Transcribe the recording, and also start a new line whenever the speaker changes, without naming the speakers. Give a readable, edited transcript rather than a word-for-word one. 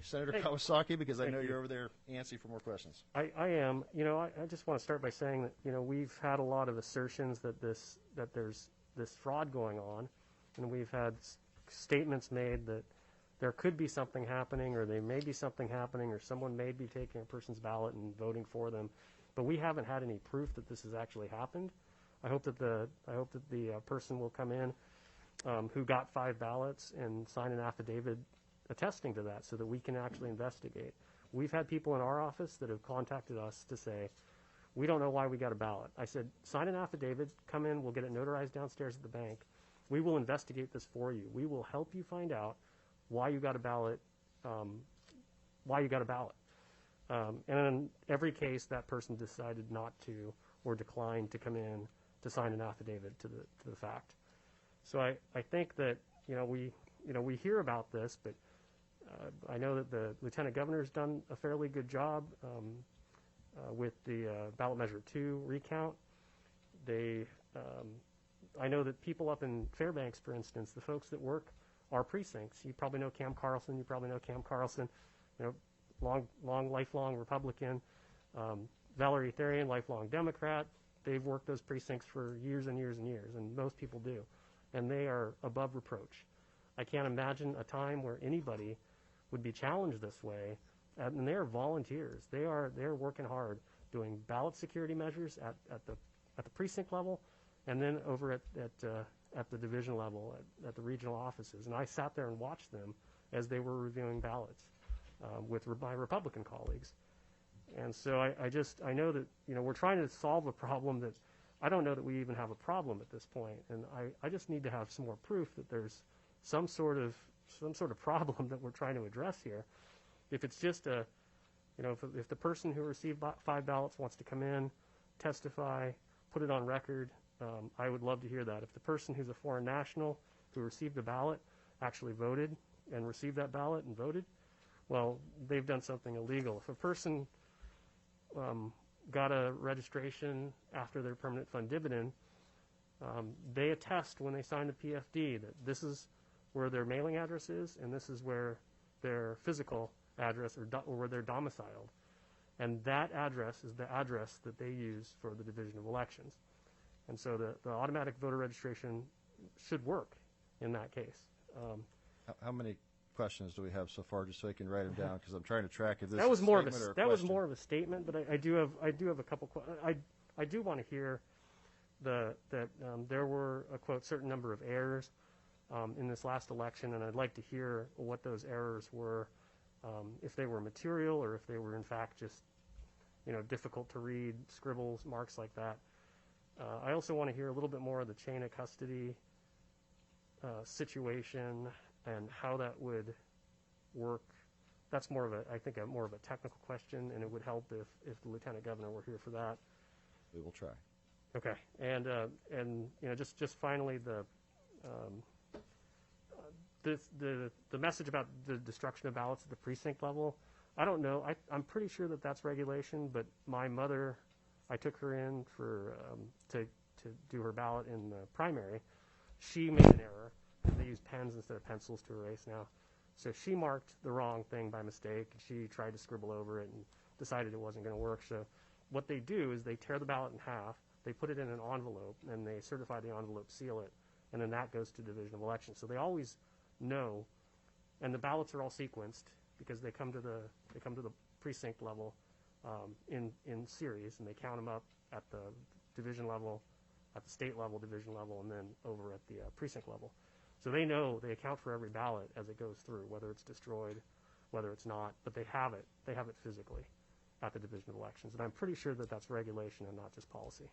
sorry. Senator
Hey.
Kawasaki, because I
Thank
know
you.
you're over there antsy for more questions.
I am. I just want to start by saying that, we've had a lot of assertions that there's this fraud going on, and we've had statements made that there could be something happening, or there may be something happening, or someone may be taking a person's ballot and voting for them, but we haven't had any proof that this has actually happened. I hope that the person will come in who got 5 ballots and sign an affidavit attesting to that, so that we can actually investigate. We've had people in our office that have contacted us to say, we don't know why we got a ballot. I said, sign an affidavit, come in, we'll get it notarized downstairs at the bank. We will investigate this for you. We will help you find out why you got a ballot, and in every case, that person decided not to or declined to come in to sign an affidavit to the fact. So I think that we hear about this, but I know that the Lieutenant Governor's done a fairly good job with the ballot measure 2 recount. I know that people up in Fairbanks, for instance, the folks that work our precincts, you probably know Cam Carlson, lifelong Republican. Valerie Therian, lifelong Democrat. They've worked those precincts for years and years and years, and most people do. And they are above reproach. I can't imagine a time where anybody would be challenged this way. And they're volunteers. They're working hard doing ballot security measures at the precinct level, and then over at the division level, at the regional offices. And I sat there and watched them as they were reviewing ballots with my Republican colleagues. And so I know that we're trying to solve a problem that I don't know that we even have a problem at this point. And I just need to have some more proof that there's some sort of problem that we're trying to address here. If it's just if the person who received 5 ballots wants to come in, testify, put it on record, I would love to hear that. If the person who's a foreign national who received the ballot actually voted and received that ballot and voted, well, they've done something illegal. If a person got a registration after their permanent fund dividend, they attest when they sign the PFD that this is where their mailing address is, and this is where their physical address or where they're domiciled. And that address is the address that they use for the Division of Elections. And so the automatic voter registration should work in that case.
How many questions do we have so far, just so I can write them down, because I'm trying to track if this
That was
is a
more
statement or a
that was
question.
more of a statement, but I do have a couple. I do want to hear that there were a quote certain number of errors in this last election, and I'd like to hear what those errors were, if they were material or if they were in fact just difficult to read scribbles, marks like that. I also want to hear a little bit more of the chain of custody situation and how that would work. That's more of more of a technical question, and it would help if the Lieutenant Governor were here for that.
We will try.
Okay, and just finally the message about the destruction of ballots at the precinct level. I don't know. I'm pretty sure that that's regulation, but my mother, I took her in for to do her ballot in the primary. She made an error. They use pens instead of pencils to erase now. So she marked the wrong thing by mistake. She tried to scribble over it and decided it wasn't going to work. So what they do is they tear the ballot in half, they put it in an envelope, and they certify the envelope, seal it, and then that goes to Division of Elections. So they always know, and the ballots are all sequenced because they come to the precinct level in series, and they count them up at the division level, at the state level, division level, and then over at the precinct level. So they know, they account for every ballot as it goes through, whether it's destroyed, whether it's not, but they have it physically at the Division of Elections. And I'm pretty sure that that's regulation and not just policy.